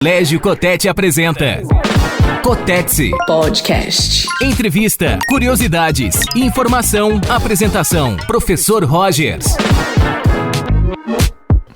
Colégio Cotete apresenta Cotete Podcast. Entrevista, curiosidades, informação, apresentação. Professor Rogers.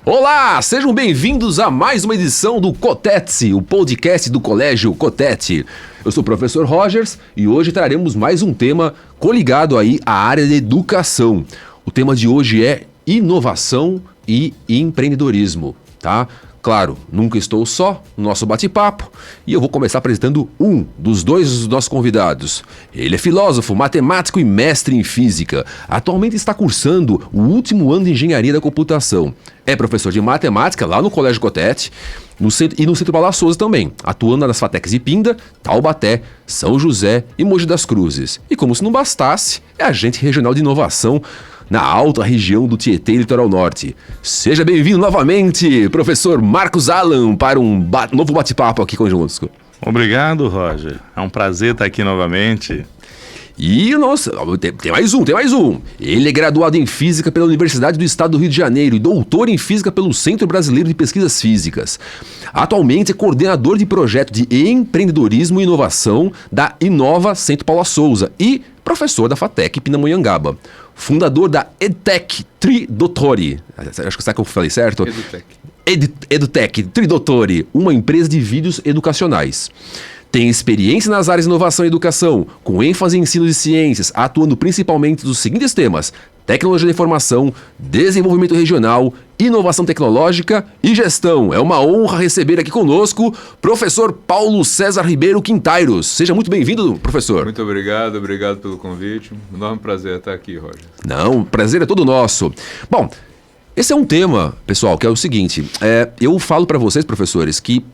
Olá, sejam bem-vindos a mais uma edição do Cotete, o podcast do Colégio Cotete. Eu sou o professor Rogers e hoje traremos mais um tema coligado aí à área de educação. O tema de hoje é inovação e empreendedorismo, tá? Claro, nunca estou só no nosso bate-papo e eu vou começar apresentando um dos nossos convidados. Ele é filósofo, matemático e mestre em física. Atualmente está cursando o último ano de engenharia da computação. É professor de matemática lá no Colégio Cotete e no Centro Paula Souza também, atuando nas FATECs de Pinda, Taubaté, São José e Mogi das Cruzes. E como se não bastasse, é agente regional de inovação na alta região do Tietê, Litoral Norte. Seja bem-vindo novamente, professor Marcos Alan, para um novo bate-papo aqui conosco. Obrigado, Roger. É um prazer estar aqui novamente. E, nossa, tem mais um. Ele é graduado em Física pela Universidade do Estado do Rio de Janeiro e doutor em Física pelo Centro Brasileiro de Pesquisas Físicas. Atualmente é coordenador de projeto de empreendedorismo e inovação da Inova Centro Paula Souza e professor da FATEC Pindamonhangaba. Fundador da EdTech Tridottori. Será que eu falei certo? EdTech Tridottori, uma empresa de vídeos educacionais. Tem experiência nas áreas de inovação e educação, com ênfase em ensino de ciências, atuando principalmente nos seguintes temas: tecnologia da informação, desenvolvimento regional, inovação tecnológica e gestão. É uma honra receber aqui conosco professor Paulo César Ribeiro Quintairos. Seja muito bem-vindo, professor. Muito obrigado pelo convite. Um enorme prazer estar aqui, Roger. Não, o prazer é todo nosso. Bom, esse é um tema, pessoal, que é o seguinte. Eu falo para vocês, professores, que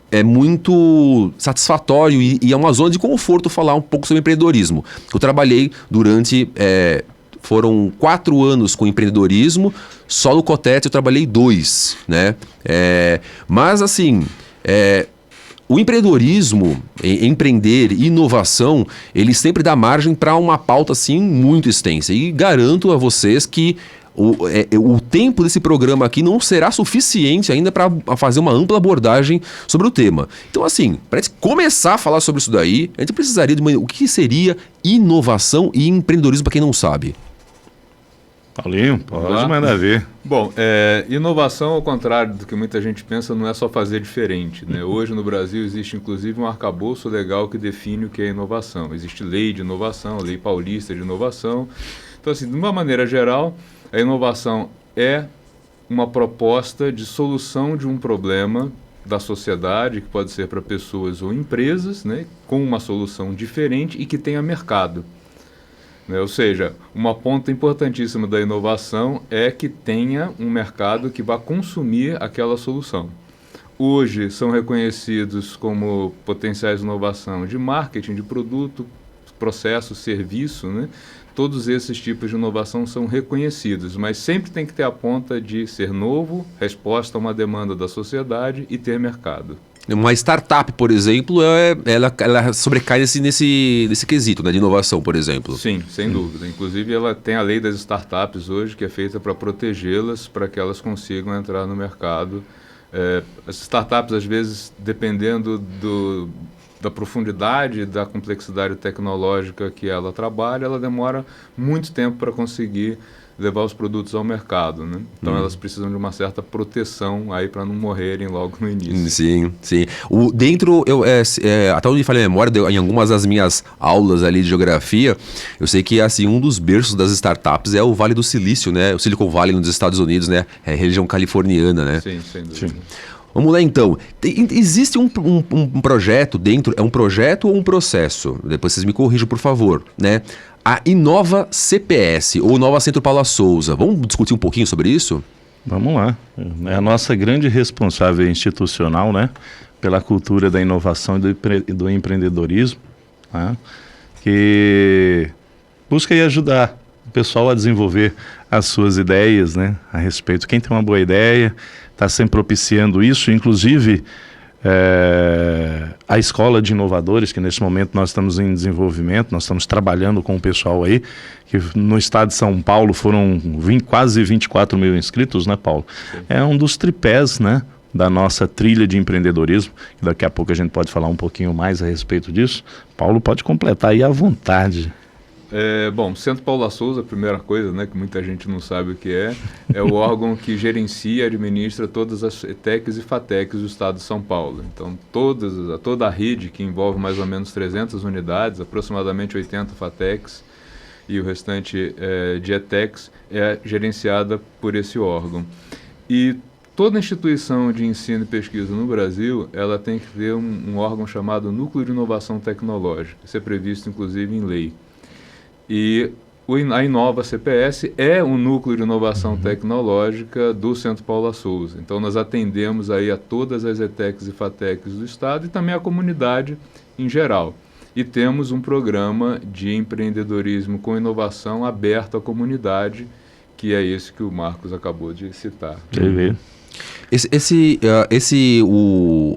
é muito satisfatório e é uma zona de conforto falar um pouco sobre empreendedorismo. Eu trabalhei durante... foram 4 anos com empreendedorismo, só no Cotete eu trabalhei 2, né? Mas assim, o empreendedorismo, empreender e inovação, ele sempre dá margem para uma pauta assim muito extensa. E garanto a vocês que o tempo desse programa aqui não será suficiente ainda para fazer uma ampla abordagem sobre o tema. Então, assim, para a gente começar a falar sobre isso daí, a gente precisaria de o que seria inovação e empreendedorismo para quem não sabe. Paulinho, pode mandar ver. Bom, inovação, ao contrário do que muita gente pensa, não é só fazer diferente, né? Hoje no Brasil existe inclusive um arcabouço legal que define o que é inovação. Existe lei de inovação, lei paulista de inovação. Então, assim, de uma maneira geral, a inovação é uma proposta de solução de um problema da sociedade, que pode ser para pessoas ou empresas, né, com uma solução diferente e que tenha mercado. Né? Ou seja, uma ponta importantíssima da inovação é que tenha um mercado que vá consumir aquela solução. Hoje são reconhecidos como potenciais de inovação de marketing, de produto, processo, serviço, né? Todos esses tipos de inovação são reconhecidos, mas sempre tem que ter a ponta de ser novo, resposta a uma demanda da sociedade e ter mercado. Uma startup, por exemplo, ela sobrecai nesse quesito, né, de inovação, por exemplo. Sim, sem dúvida. Inclusive, ela tem a lei das startups hoje, que é feita para protegê-las, para que elas consigam entrar no mercado. As startups, às vezes, dependendo da profundidade, da complexidade tecnológica que ela trabalha, ela demora muito tempo para conseguir levar os produtos ao mercado, né? Então elas precisam de uma certa proteção aí para não morrerem logo no início. Sim, sim. Até onde falei a memória, em algumas das minhas aulas ali de geografia, eu sei que assim, um dos berços das startups é o Vale do Silício, né? O Silicon Valley nos Estados Unidos, né? É a região californiana, né? Sim, sem dúvida. Sim. Vamos lá então. Existe um projeto dentro, é um projeto ou um processo? Depois vocês me corrijam, por favor, né? A Inova CPS, ou Inova Centro Paula Souza. Vamos discutir um pouquinho sobre isso? Vamos lá. É a nossa grande responsável institucional, né? Pela cultura da inovação e do empreendedorismo, né? Que busca aí ajudar o pessoal a desenvolver as suas ideias, né? A respeito. Quem tem uma boa ideia está sempre propiciando isso, inclusive a Escola de Inovadores, que nesse momento nós estamos em desenvolvimento, nós estamos trabalhando com o pessoal aí, que no estado de São Paulo foram quase 24 mil inscritos, né, Paulo? Sim. É um dos tripés, né, da nossa trilha de empreendedorismo. Daqui a pouco a gente pode falar um pouquinho mais a respeito disso. Paulo pode completar aí à vontade. Bom, Centro Paula Souza, a primeira coisa, né, que muita gente não sabe o que é o órgão que gerencia e administra todas as ETECs e FATECs do estado de São Paulo. Então, toda a rede, que envolve mais ou menos 300 unidades, aproximadamente 80 FATECs e o restante de ETECs, é gerenciada por esse órgão. E toda instituição de ensino e pesquisa no Brasil, ela tem que ter um órgão chamado Núcleo de Inovação Tecnológica. Isso é previsto, inclusive, em lei. E a Inova CPS é um núcleo de inovação tecnológica do Centro Paula Souza. Então, nós atendemos aí a todas as ETECs e FATECs do estado e também a comunidade em geral. E temos um programa de empreendedorismo com inovação aberto à comunidade, que é esse que o Marcos acabou de citar.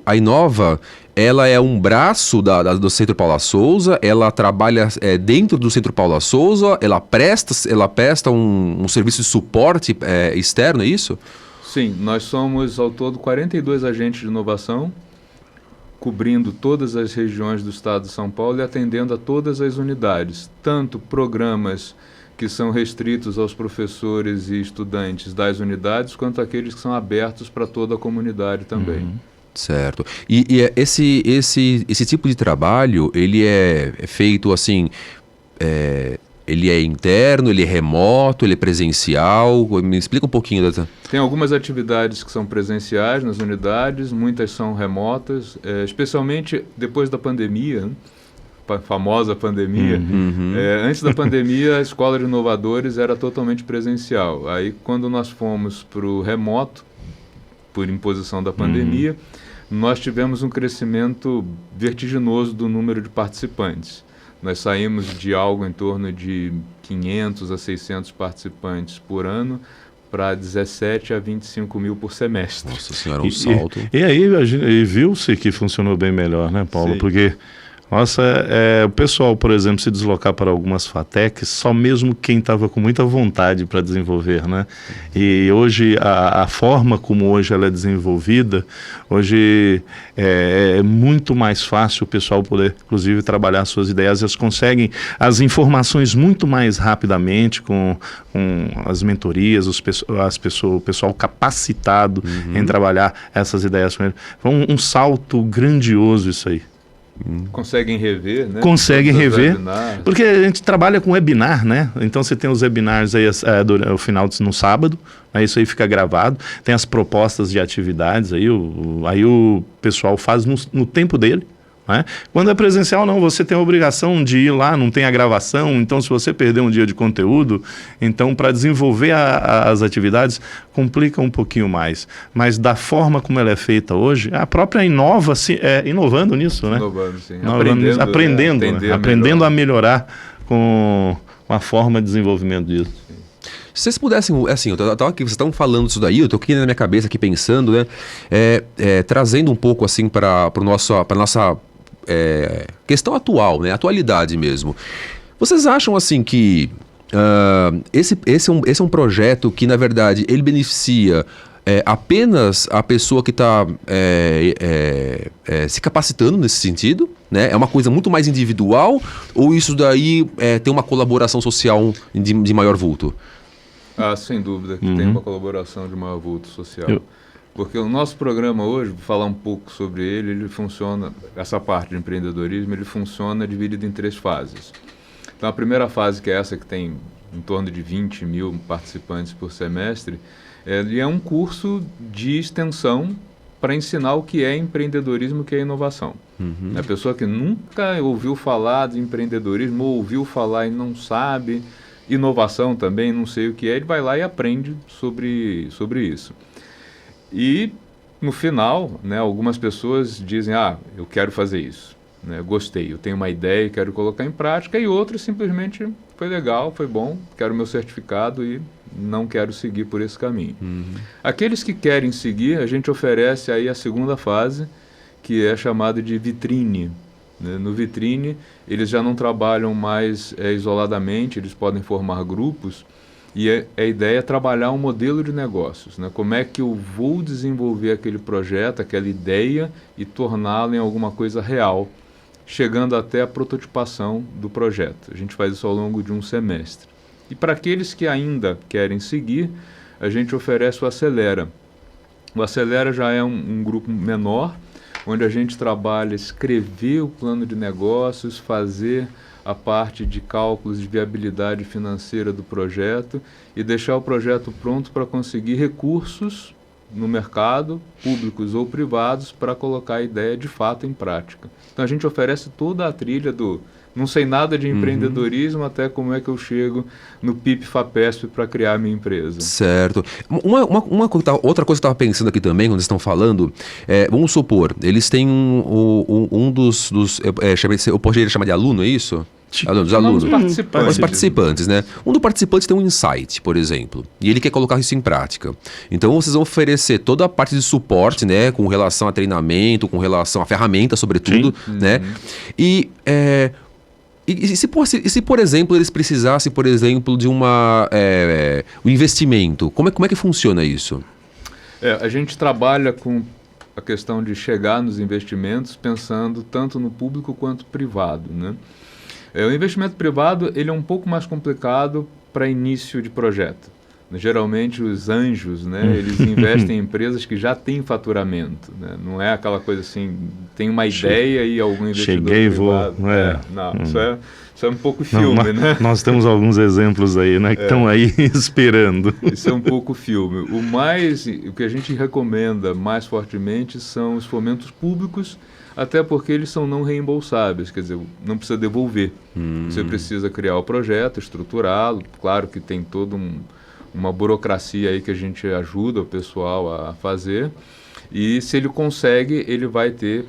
A Inova, ela é um braço do Centro Paula Souza, ela trabalha dentro do Centro Paula Souza, ela presta um serviço de suporte externo, é isso? Sim, nós somos ao todo 42 agentes de inovação, cobrindo todas as regiões do estado de São Paulo e atendendo a todas as unidades, tanto programas que são restritos aos professores e estudantes das unidades, quanto aqueles que são abertos para toda a comunidade também. Certo. E esse tipo de trabalho, ele é feito assim, ele é interno, ele é remoto, ele é presencial? Me explica um pouquinho dessa... Tem algumas atividades que são presenciais nas unidades, muitas são remotas, especialmente depois da pandemia, né? Famosa pandemia. Antes da pandemia, a Escola de Inovadores era totalmente presencial. Aí, quando nós fomos para o remoto, por imposição da pandemia, nós tivemos um crescimento vertiginoso do número de participantes. Nós saímos de algo em torno de 500 a 600 participantes por ano para 17 a 25 mil por semestre. Nossa senhora, um salto. E aí viu-se que funcionou bem melhor, né, Paulo? Sim. Porque... Nossa, o pessoal, por exemplo, se deslocar para algumas FATECs, só mesmo quem estava com muita vontade para desenvolver, né? E hoje, a forma como hoje ela é desenvolvida, hoje é muito mais fácil o pessoal poder, inclusive, trabalhar suas ideias. Eles conseguem as informações muito mais rapidamente com as mentorias, o pessoal capacitado em trabalhar essas ideias com eles. Foi um salto grandioso isso aí. Conseguem rever, né? Conseguem rever, porque a gente trabalha com webinar, né? Então você tem os webinars aí no final no sábado, aí isso aí fica gravado, tem as propostas de atividades, aí o pessoal faz no tempo dele, né? Quando é presencial, não, você tem a obrigação de ir lá, não tem a gravação, então se você perder um dia de conteúdo, então para desenvolver as atividades complica um pouquinho mais. Mas da forma como ela é feita hoje, a própria Inova inovando nisso, né? Inovando, sim. Aprendendo a melhorar com a forma de desenvolvimento disso. Se vocês pudessem, assim, vocês estão falando isso daí, eu estou aqui na minha cabeça aqui pensando, né? Trazendo um pouco assim para a nossa questão atual, né? Atualidade mesmo. Vocês acham assim que esse é um projeto que, na verdade, ele beneficia apenas a pessoa que está se capacitando nesse sentido, né? É uma coisa muito mais individual, ou isso daí tem uma colaboração social de maior vulto? Sem dúvida que tem uma colaboração de maior vulto social. Porque o nosso programa hoje, vou falar um pouco sobre ele funciona, essa parte de empreendedorismo, ele funciona dividido em 3 fases. Então, a primeira fase, que é essa que tem em torno de 20 mil participantes por semestre, ele é um curso de extensão para ensinar o que é empreendedorismo, o que é inovação. A pessoa que nunca ouviu falar de empreendedorismo, ou ouviu falar e não sabe, inovação também, não sei o que é, ele vai lá e aprende sobre isso. E, no final, né, algumas pessoas dizem, eu quero fazer isso, né, gostei, eu tenho uma ideia e quero colocar em prática, e outros simplesmente, foi legal, foi bom, quero meu certificado e não quero seguir por esse caminho. Aqueles que querem seguir, a gente oferece aí a segunda fase, que é chamada de vitrine. No vitrine, eles já não trabalham mais isoladamente, eles podem formar grupos, E a ideia é trabalhar um modelo de negócios, né? Como é que eu vou desenvolver aquele projeto, aquela ideia e torná-la em alguma coisa real, chegando até a prototipação do projeto. A gente faz isso ao longo de um semestre. E para aqueles que ainda querem seguir, a gente oferece o Acelera. O Acelera já é um grupo menor, onde a gente trabalha escrever o plano de negócios, fazer a parte de cálculos de viabilidade financeira do projeto e deixar o projeto pronto para conseguir recursos no mercado, públicos ou privados, para colocar a ideia de fato em prática. Então a gente oferece toda a trilha do não sei nada de empreendedorismo até como é que eu chego no PIP-FAPESP para criar a minha empresa. Certo. Outra coisa que eu estava pensando aqui também, quando eles estão falando, vamos supor, eles têm um dos eu poderia chamar de aluno, é isso? Dos alunos. Os participantes, né? Um dos participantes tem um insight, por exemplo, e ele quer colocar isso em prática. Então vocês vão oferecer toda a parte de suporte, né? Com relação a treinamento, com relação a ferramentas, sobretudo, né? E se, por exemplo, eles precisassem, por exemplo, de um investimento, como é que funciona isso? A gente trabalha com a questão de chegar nos investimentos pensando tanto no público quanto privado, né? O investimento privado ele é um pouco mais complicado para início de projeto. Geralmente os anjos, né, eles investem em empresas que já têm faturamento, né? Não é aquela coisa assim, tem uma ideia e algum investidor privado. Isso é um pouco filme, né? Nós temos alguns exemplos aí, né, que estão aí esperando. Isso é um pouco filme. O que a gente recomenda mais fortemente são os fomentos públicos, até porque eles são não reembolsáveis, quer dizer, não precisa devolver. Você precisa criar o projeto, estruturá-lo, claro que tem toda uma burocracia aí que a gente ajuda o pessoal a fazer, e se ele consegue, ele vai ter,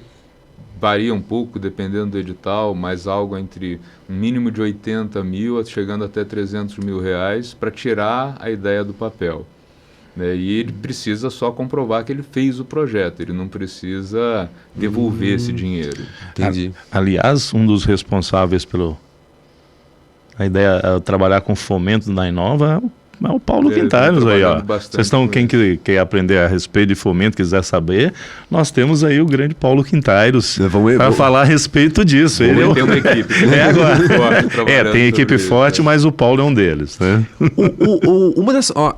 varia um pouco dependendo do edital, mas algo entre um mínimo de 80 mil, chegando até 300 mil reais, para tirar a ideia do papel. E ele precisa só comprovar que ele fez o projeto, ele não precisa devolver esse dinheiro. Entendi. Aliás, um dos responsáveis a ideia é trabalhar com fomento da Inova é o Paulo Quintairos aí, ó. Vocês estão, quem quer aprender a respeito de fomento, quiser saber, nós temos aí o grande Paulo Quintairos para falar a respeito disso. Ele tem uma equipe. Tem equipe forte, mas o Paulo é um deles, né?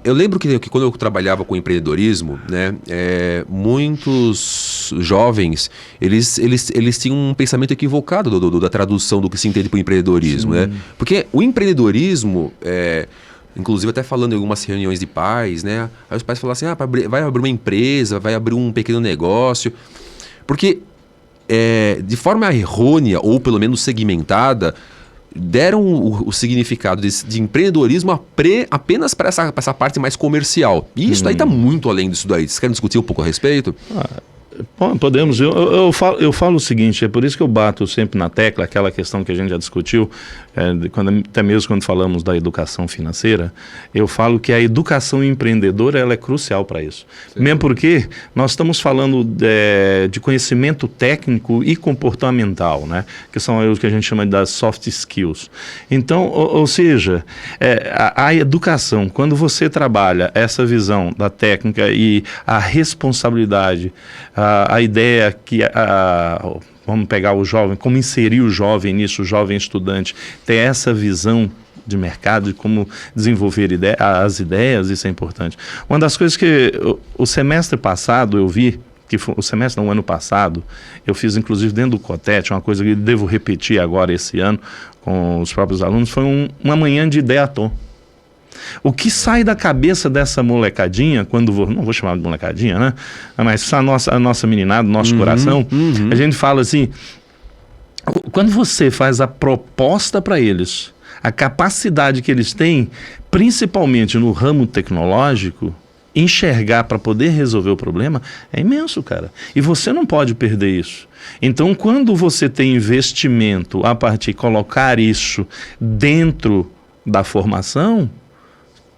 Eu lembro que quando eu trabalhava com empreendedorismo, né, muitos jovens, eles tinham um pensamento equivocado da tradução do que se entende por empreendedorismo, né? Porque o empreendedorismo inclusive até falando em algumas reuniões de pais, né? Aí os pais falam assim, vai abrir uma empresa, vai abrir um pequeno negócio. Porque de forma errônea, ou pelo menos segmentada, deram o significado de empreendedorismo apenas para essa parte mais comercial. E isso daí está muito além disso daí. Vocês querem discutir um pouco a respeito? Podemos. Eu falo o seguinte, é por isso que eu bato sempre na tecla, aquela questão que a gente já discutiu, até mesmo quando falamos da educação financeira, eu falo que a educação empreendedora ela é crucial para isso. Sim. Mesmo porque nós estamos falando de conhecimento técnico e comportamental, né? Que são o que a gente chama das soft skills. Então, ou seja, a educação, quando você trabalha essa visão da técnica e a responsabilidade, a ideia que vamos pegar o jovem, como inserir o jovem nisso, o jovem estudante, ter essa visão de mercado, de como desenvolver as ideias, isso é importante. Uma das coisas que o semestre passado eu vi, o ano passado, eu fiz inclusive dentro do COTET, uma coisa que devo repetir agora esse ano com os próprios alunos, foi uma manhã de ideatom. O que sai da cabeça dessa molecadinha, não vou chamar de molecadinha, né? Mas a nossa meninada, nosso coração, a gente fala assim, quando você faz a proposta para eles, a capacidade que eles têm, principalmente no ramo tecnológico, enxergar para poder resolver o problema, é imenso, cara. E você não pode perder isso. Então, quando você tem investimento a partir de colocar isso dentro da formação,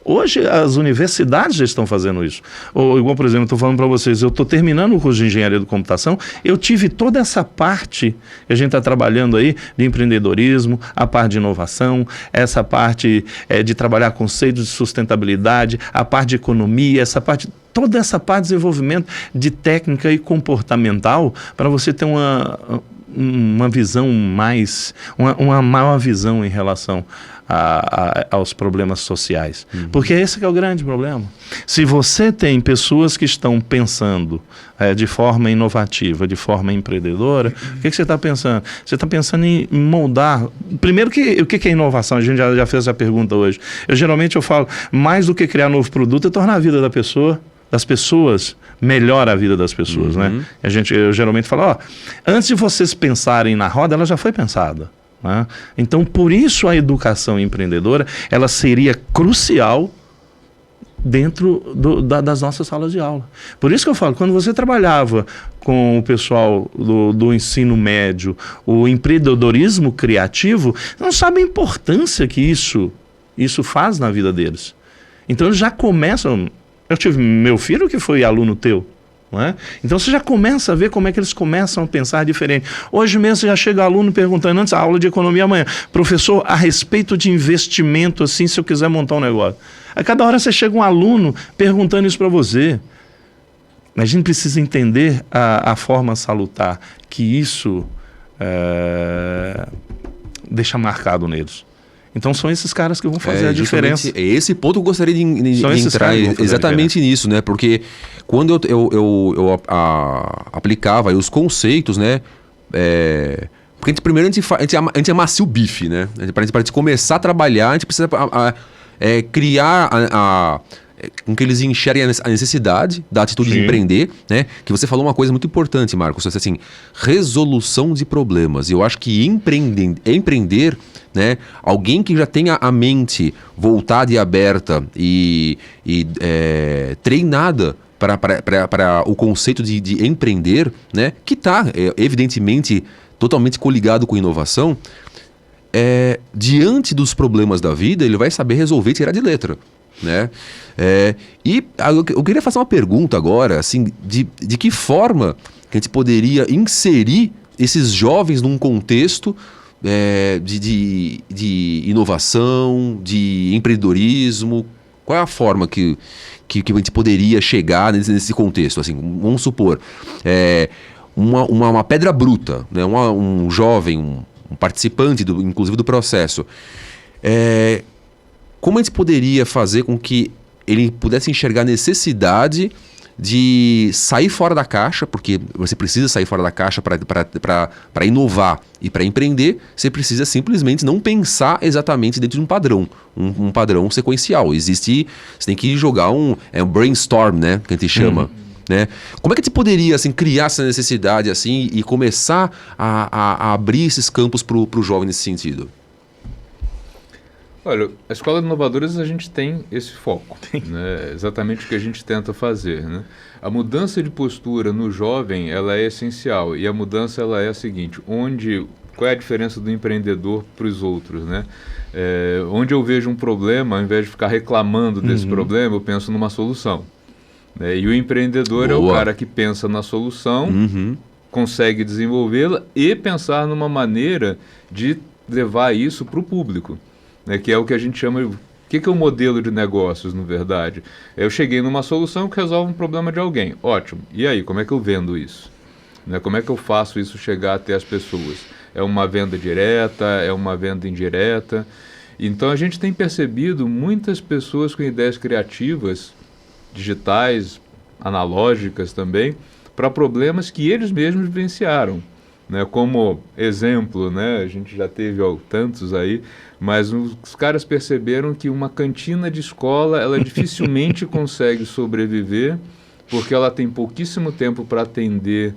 Hoje as universidades já estão fazendo isso. Ou, igual, por exemplo, eu estou falando para vocês, eu estou terminando o curso de Engenharia da Computação, eu tive toda essa parte que a gente está trabalhando aí de empreendedorismo, a parte de inovação, essa parte de trabalhar conceitos de sustentabilidade, a parte de economia, toda essa parte de desenvolvimento de técnica e comportamental para você ter uma visão uma maior visão em relação aos problemas sociais. Porque esse que é o grande problema. Se você tem pessoas que estão pensando de forma inovativa, de forma empreendedora, o que você está pensando? Você está pensando em moldar... Primeiro, o que é inovação? A gente já fez essa pergunta hoje. Geralmente eu falo, mais do que criar novo produto, é tornar a vida das pessoas, melhor a vida das pessoas, né? Eu geralmente falo, antes de vocês pensarem na roda, ela já foi pensada. Né? Então, por isso a educação empreendedora, ela seria crucial dentro das nossas salas de aula. Por isso que eu falo, quando você trabalhava com o pessoal do ensino médio, o empreendedorismo criativo, não sabe a importância que isso faz na vida deles. Então, eles já começam... Eu tive meu filho que foi aluno teu. Não é? Então você já começa a ver como é que eles começam a pensar diferente. Hoje mesmo você já chega aluno perguntando, antes a aula de economia amanhã, professor, a respeito de investimento, assim, se eu quiser montar um negócio. A cada hora você chega um aluno perguntando isso para você. A gente precisa entender a forma salutar que isso deixa marcado neles. Então são esses caras que vão fazer a diferença. É esse ponto que eu gostaria de entrar exatamente nisso, né? Porque quando eu aplicava os conceitos, né? Porque primeiro a gente amacia o bife, né? Para a gente começar a trabalhar, a gente precisa criar com que eles enxerguem a necessidade da atitude de empreender, né? Que você falou uma coisa muito importante, Marcos, assim, resolução de problemas. Eu acho que empreender, né? Alguém que já tenha a mente voltada e aberta e treinada para o conceito de empreender, né? Que está, evidentemente, totalmente coligado com inovação, diante dos problemas da vida, ele vai saber resolver e tirar de letra. Né? E eu queria fazer uma pergunta agora, assim, de que forma que a gente poderia inserir esses jovens num contexto de inovação, de empreendedorismo. Qual é a forma que a gente poderia chegar nesse contexto? Assim, vamos supor, uma pedra bruta, né? Um jovem, um participante, inclusive do processo. Como a gente poderia fazer com que ele pudesse enxergar a necessidade de sair fora da caixa, porque você precisa sair fora da caixa para inovar e para empreender, você precisa simplesmente não pensar exatamente dentro de um padrão, um padrão sequencial. Você tem que jogar um brainstorm, né, que a gente chama. Né? Como é que a gente poderia assim, criar essa necessidade assim, e começar a abrir esses campos para o jovem nesse sentido? Olha, a Escola de Inovadores a gente tem esse foco, né? Exatamente o que a gente tenta fazer, né? A mudança de postura no jovem, ela é essencial, e a mudança ela é a seguinte, qual é a diferença do empreendedor para os outros, né? Onde eu vejo um problema, ao invés de ficar reclamando desse problema, eu penso numa solução, né? E o empreendedor é o cara que pensa na solução, consegue desenvolvê-la e pensar numa maneira de levar isso para o público. Né, que é o que a gente chama... O que é o modelo de negócios, na verdade? Eu cheguei numa solução que resolve um problema de alguém. Ótimo. E aí, como é que eu vendo isso? Né, como é que eu faço isso chegar até as pessoas? É uma venda direta? É uma venda indireta? Então, a gente tem percebido muitas pessoas com ideias criativas, digitais, analógicas também, para problemas que eles mesmos vivenciaram. Né, como exemplo, né, a gente já teve tantos aí, mas os caras perceberam que uma cantina de escola ela dificilmente consegue sobreviver porque ela tem pouquíssimo tempo para atender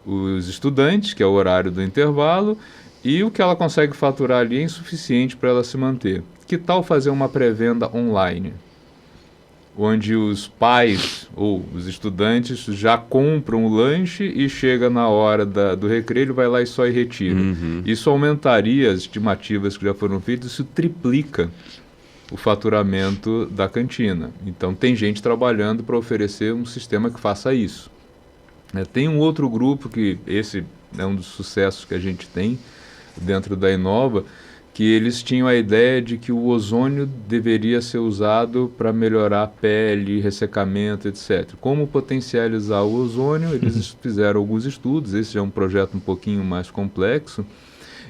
os estudantes, que é o horário do intervalo, e o que ela consegue faturar ali é insuficiente para ela se manter. Que tal fazer uma pré-venda online? Onde os pais ou os estudantes já compram o lanche e chega na hora do recreio, vai lá e só retira. Isso aumentaria as estimativas que já foram feitas, isso triplica o faturamento da cantina. Então tem gente trabalhando para oferecer um sistema que faça isso. Tem um outro grupo que esse é um dos sucessos que a gente tem dentro da Inova, que eles tinham a ideia de que o ozônio deveria ser usado para melhorar a pele, ressecamento, etc. Como potencializar o ozônio, eles fizeram alguns estudos, esse é um projeto um pouquinho mais complexo,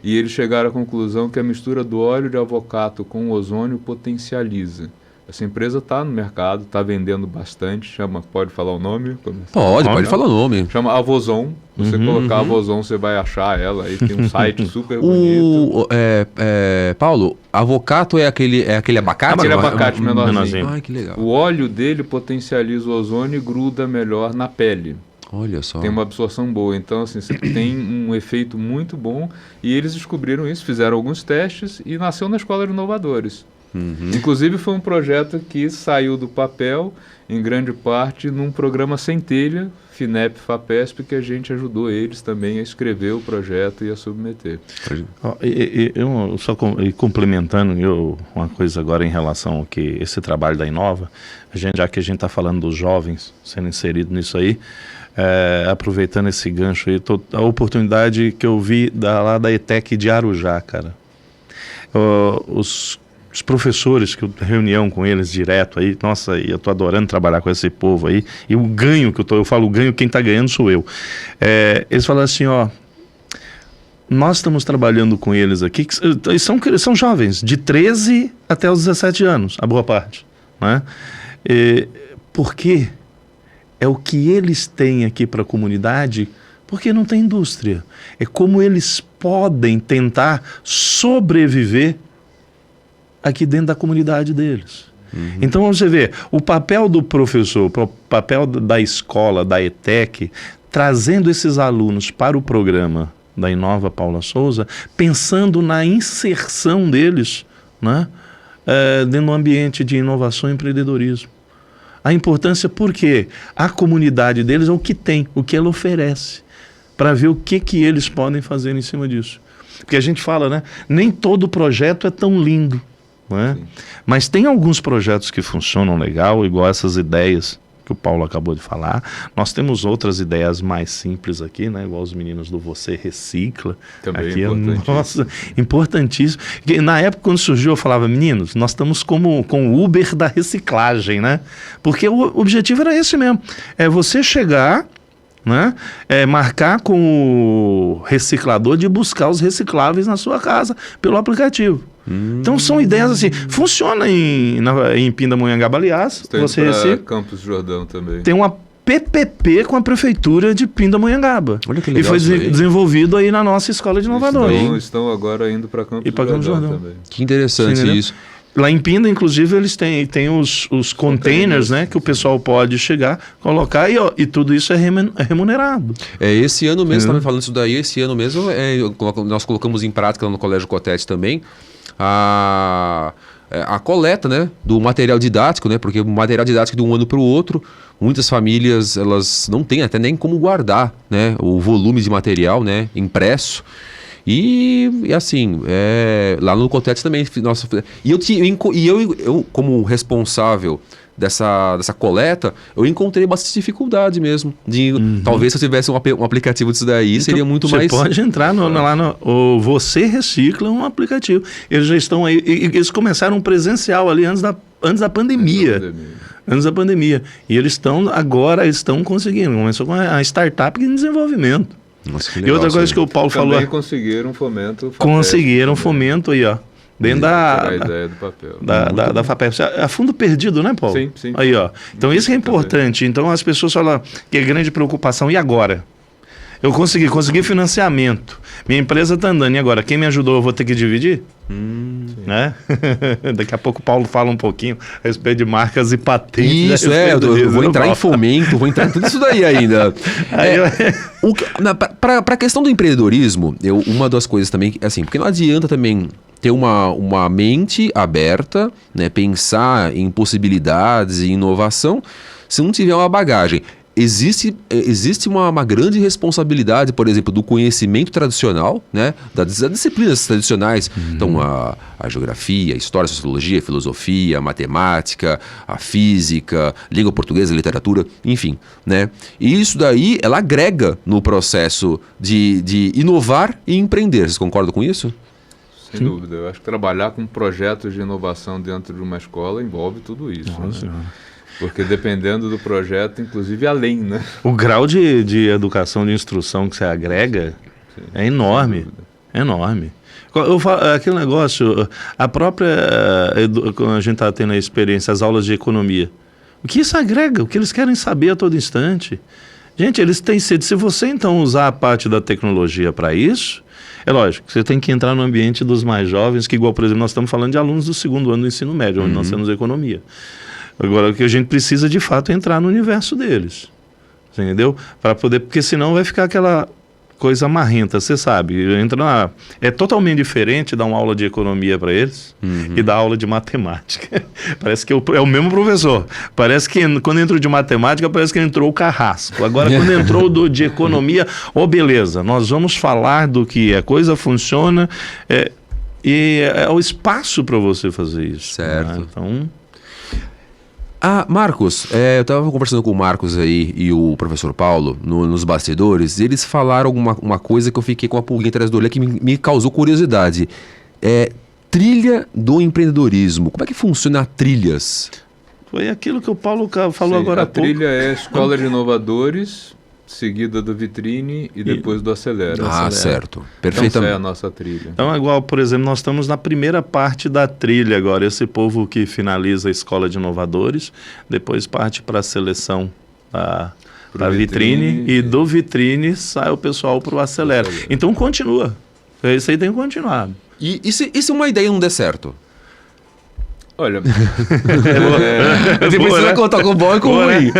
e eles chegaram à conclusão que a mistura do óleo de avocato com o ozônio potencializa. Essa empresa está no mercado, está vendendo bastante, pode falar o nome? Pode falar o nome. Chama Avozon. Você colocar Avozon, você vai achar ela. Aí tem um site super bonito. Paulo, avocato é aquele abacate? Aquele abacate menorzinho. Ai, que legal. O óleo dele potencializa o ozônio e gruda melhor na pele. Olha só. Tem uma absorção boa. Então, assim, você tem um efeito muito bom. E eles descobriram isso, fizeram alguns testes e nasceu na Escola de Inovadores. Inclusive foi um projeto que saiu do papel, em grande parte, num programa Centelha, FINEP-FAPESP, que a gente ajudou eles também a escrever o projeto e a submeter. Eu só complementando uma coisa agora em relação ao que esse trabalho da Inova, já que a gente está falando dos jovens sendo inseridos nisso aí, aproveitando esse gancho aí, a oportunidade que eu vi lá da ETEC de Arujá, cara. Os professores, que eu reunião com eles direto aí, nossa, eu tô adorando trabalhar com esse povo aí, e o ganho que eu falo, o ganho, quem tá ganhando sou eu. Eles falam assim, nós estamos trabalhando com eles aqui, que são jovens, de 13 até os 17 anos, a boa parte, né? Porque é o que eles têm aqui para a comunidade, porque não tem indústria. É como eles podem tentar sobreviver aqui dentro da comunidade deles. Então você vê, o papel do professor, o papel da escola, da ETEC, trazendo esses alunos para o programa da Inova Paula Souza, pensando na inserção deles, né, dentro do ambiente de inovação e empreendedorismo. A importância porque a comunidade deles é o que tem, o que ela oferece, para ver o que eles podem fazer em cima disso. Porque a gente fala, né, nem todo projeto é tão lindo. Não é? Mas tem alguns projetos que funcionam legal, igual essas ideias que o Paulo acabou de falar. Nós temos outras ideias mais simples aqui, né? Igual os meninos do Você Recicla. Também aqui importantíssimo. Nossa, importantíssimo. Porque na época, quando surgiu, eu falava, meninos, nós estamos com o Uber da reciclagem, né? Porque o objetivo era esse mesmo. É você chegar, né? Marcar com o reciclador de buscar os recicláveis na sua casa pelo aplicativo. Então são ideias assim, funciona em Pindamonhangaba, aliás, você recicla. Campos Jordão também. Tem uma PPP com a prefeitura de Pindamonhangaba. Olha que legal. E foi desenvolvido aí na nossa escola de inovadores. Estão agora indo para Campos Jordão também. Que interessante. Sim, isso. Lá em Pinda, inclusive, eles têm os containers, né? Que o pessoal pode chegar, colocar e tudo isso é remunerado. Esse ano mesmo, estava falando isso daí, esse ano mesmo, nós colocamos em prática lá no Colégio Cotete também, a coleta, né, do material didático, né? Porque o material didático de um ano para o outro, muitas famílias, elas não têm até nem como guardar, né, o volume de material, né, impresso. E assim, lá no Cotete também, nossa, eu como responsável dessa coleta, eu encontrei bastante dificuldade mesmo. Talvez se eu tivesse um aplicativo disso daí, então, seria muito mais... Você pode entrar lá no Você Recicla, um aplicativo. Eles já estão aí, eles começaram presencial ali antes da pandemia. Antes da pandemia. E eles estão conseguindo. Começou com a startup em desenvolvimento. Nossa, que legal, e outra coisa que o Paulo também falou... conseguiram fomento. Conseguiram fomento aí, ó. Dentro a ideia do papel. Da FAPESP. É fundo perdido, né, Paulo? Sim. Aí, ó. Então isso é importante. Então as pessoas falam que é grande preocupação. E agora? Eu consegui financiamento. Minha empresa está andando. E agora? Quem me ajudou, eu vou ter que dividir? Né? Daqui a pouco o Paulo fala um pouquinho a respeito de marcas e patentes. Isso, eu vou entrar em fomento, vou entrar em tudo isso daí ainda. Para a questão do empreendedorismo, uma das coisas também, assim, porque não adianta também ter uma mente aberta, né, pensar em possibilidades e inovação, se não tiver uma bagagem. existe uma grande responsabilidade, por exemplo, do conhecimento tradicional, né? Das disciplinas tradicionais. Então, a geografia, a história, a sociologia, a filosofia, a matemática, a física, língua portuguesa, literatura, enfim, né? E isso daí, ela agrega no processo de inovar e empreender. Vocês concordam com isso? Sem dúvida. Eu acho que trabalhar com projetos de inovação dentro de uma escola envolve tudo isso. Né? Porque dependendo do projeto, inclusive além, né? O grau de educação, de instrução que você agrega é enorme. É enorme. Eu falo, aquele negócio, a própria, quando a gente está tendo a experiência, as aulas de economia, o que isso agrega? O que eles querem saber a todo instante? Gente, eles têm sede. Se você então usar a parte da tecnologia para isso, é lógico, você tem que entrar no ambiente dos mais jovens, que igual, por exemplo, nós estamos falando de alunos do 2º ano do ensino médio, onde nós temos economia. Agora, o que a gente precisa, de fato, é entrar no universo deles, entendeu? Para poder, porque senão vai ficar aquela coisa marrenta, você sabe. É totalmente diferente dar uma aula de economia para eles e dar aula de matemática. Parece que é o mesmo professor. Parece que quando entrou de matemática, parece que entrou o carrasco. Agora, quando entrou de economia, beleza, nós vamos falar do que a coisa funciona e é o espaço para você fazer isso. Certo. Né? Então... Marcos, eu estava conversando com o Marcos aí e o professor Paulo nos bastidores, e eles falaram uma coisa que eu fiquei com a pulguinha atrás do olho que me causou curiosidade. Trilha do empreendedorismo. Como é que funciona a trilhas? Foi aquilo que o Paulo falou agora há pouco. A trilha é a Escola de Inovadores, seguida do Vitrine e depois do Acelera. Certo. Perfeitamente. Então, essa é a nossa trilha. Então, igual, por exemplo, nós estamos na primeira parte da trilha agora. Esse povo que finaliza a Escola de Inovadores, depois parte para a seleção da Vitrine e do Vitrine sai o pessoal para o Acelera. Então, continua. Isso aí tem que continuar. E se uma ideia não der certo? Olha, depois você vai contar com o bom e com o ruim.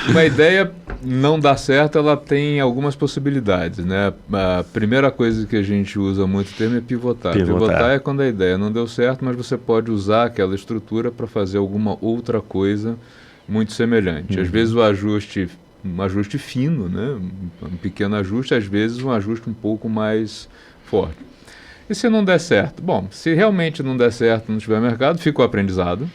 Uma ideia não dá certo, ela tem algumas possibilidades, né? A primeira coisa que a gente usa muito o termo é pivotar. Pivotar é quando a ideia não deu certo, mas você pode usar aquela estrutura para fazer alguma outra coisa muito semelhante. Às vezes um ajuste fino, né? Um pequeno ajuste, às vezes um ajuste um pouco mais forte. E se não der certo? Bom, se realmente não der certo, não tiver mercado, fica o aprendizado.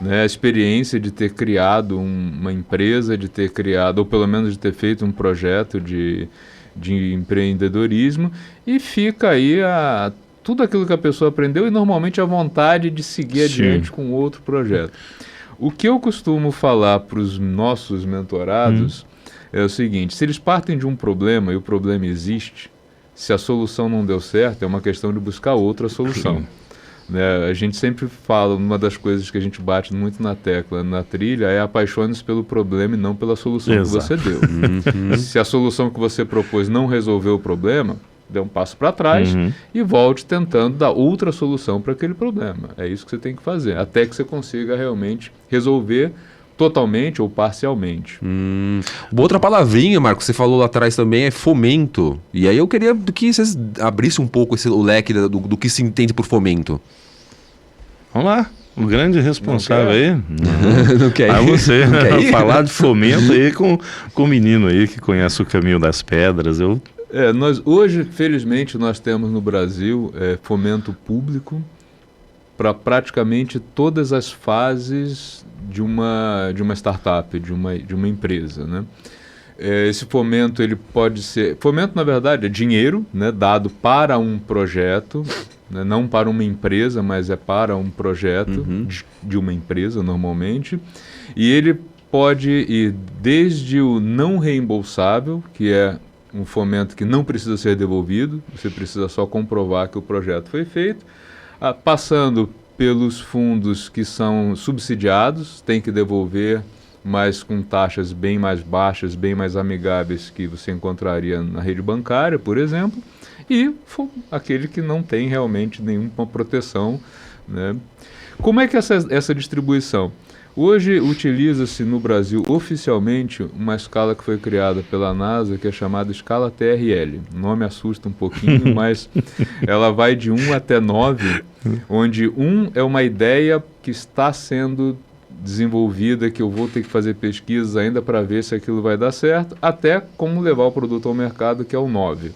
Né? A experiência de ter criado uma empresa, de ter criado, ou pelo menos de ter feito um projeto de empreendedorismo, e fica aí tudo aquilo que a pessoa aprendeu e normalmente a vontade de seguir adiante com outro projeto. O que eu costumo falar para os nossos mentorados é o seguinte: se eles partem de um problema e o problema existe, se a solução não deu certo, é uma questão de buscar outra solução. Né? A gente sempre fala, uma das coisas que a gente bate muito na tecla, na trilha, é apaixone-se pelo problema e não pela solução que você deu. Se a solução que você propôs não resolveu o problema, dê um passo para trás e volte tentando dar outra solução para aquele problema. É isso que você tem que fazer, até que você consiga realmente resolver totalmente ou parcialmente. Outra palavrinha, Marcos, você falou lá atrás também, é fomento. E aí eu queria que vocês abrissem um pouco o leque do que se entende por fomento. Vamos lá, o grande responsável aí. Não quer ir? Você não quer ir? Falar de fomento aí com o menino aí que conhece o caminho das pedras. Hoje, felizmente, nós temos no Brasil fomento público para praticamente todas as fases de uma startup, de uma empresa, né? Esse fomento, ele pode ser... Fomento, na verdade, é dinheiro, né, dado para um projeto, né, não para uma empresa, mas é para um projeto de uma empresa, normalmente. E ele pode ir desde o não reembolsável, que é um fomento que não precisa ser devolvido, você precisa só comprovar que o projeto foi feito, passando pelos fundos que são subsidiados, tem que devolver, mas com taxas bem mais baixas, bem mais amigáveis que você encontraria na rede bancária, por exemplo, e aquele que não tem realmente nenhuma proteção, né? Como é que essa distribuição? Hoje utiliza-se no Brasil oficialmente uma escala que foi criada pela NASA, que é chamada escala TRL. O nome assusta um pouquinho, mas ela vai de 1 até 9, onde 1 é uma ideia que está sendo desenvolvida, que eu vou ter que fazer pesquisas ainda para ver se aquilo vai dar certo, até como levar o produto ao mercado, que é o 9.